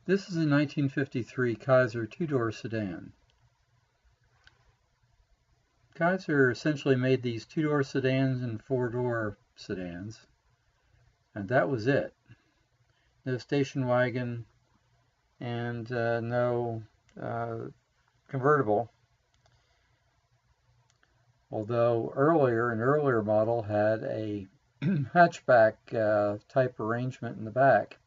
This is a 1953 Kaiser two-door sedan. Kaiser essentially made these two-door sedans and four-door sedans, and that was it. No station wagon and no convertible. Although an earlier model had a hatchback type arrangement in the back.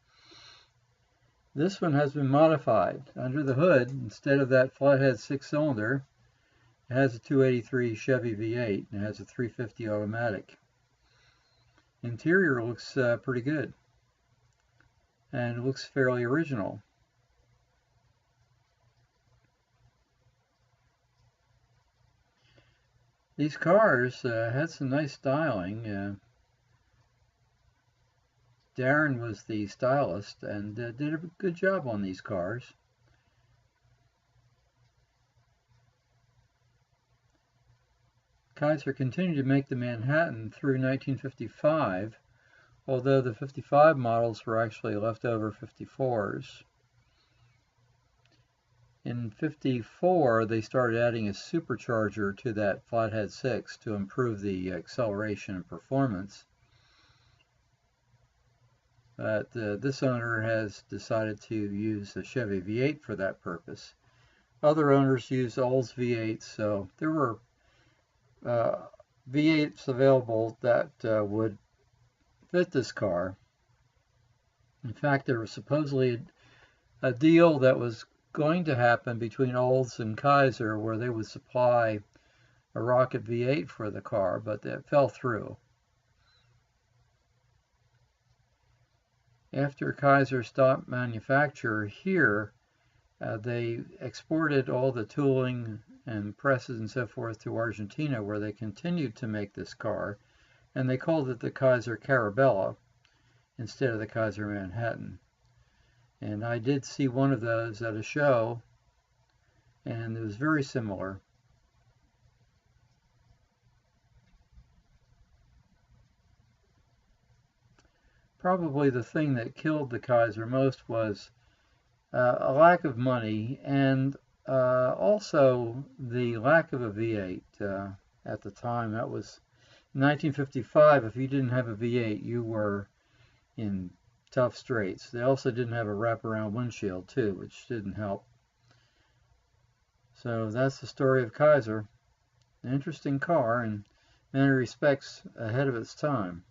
This one has been modified. Under the hood, instead of that flathead six-cylinder, it has a 283 Chevy V8 and it has a 350 automatic. Interior looks pretty good, and it looks fairly original. These cars had some nice styling. Darren was the stylist and did a good job on these cars. Kaiser continued to make the Manhattan through 1955, although the 55 models were actually leftover 54s. In 54, they started adding a supercharger to that Flathead 6 to improve the acceleration and performance. But this owner has decided to use a Chevy V8 for that purpose. Other owners used Olds V8s, so there were V8s available that would fit this car. In fact, there was supposedly a deal that was going to happen between Olds and Kaiser where they would supply a rocket V8 for the car, but that fell through. After Kaiser stopped manufacture here, they exported all the tooling and presses and so forth to Argentina, where they continued to make this car, and they called it the Kaiser Carabella instead of the Kaiser Manhattan. And I did see one of those at a show, and it was very similar. Probably the thing that killed the Kaiser most was a lack of money, and also the lack of a V8 at the time. That was 1955. If you didn't have a V8, you were in tough straits. They also didn't have a wraparound windshield too, which didn't help. So that's the story of Kaiser. An interesting car, and in many respects ahead of its time.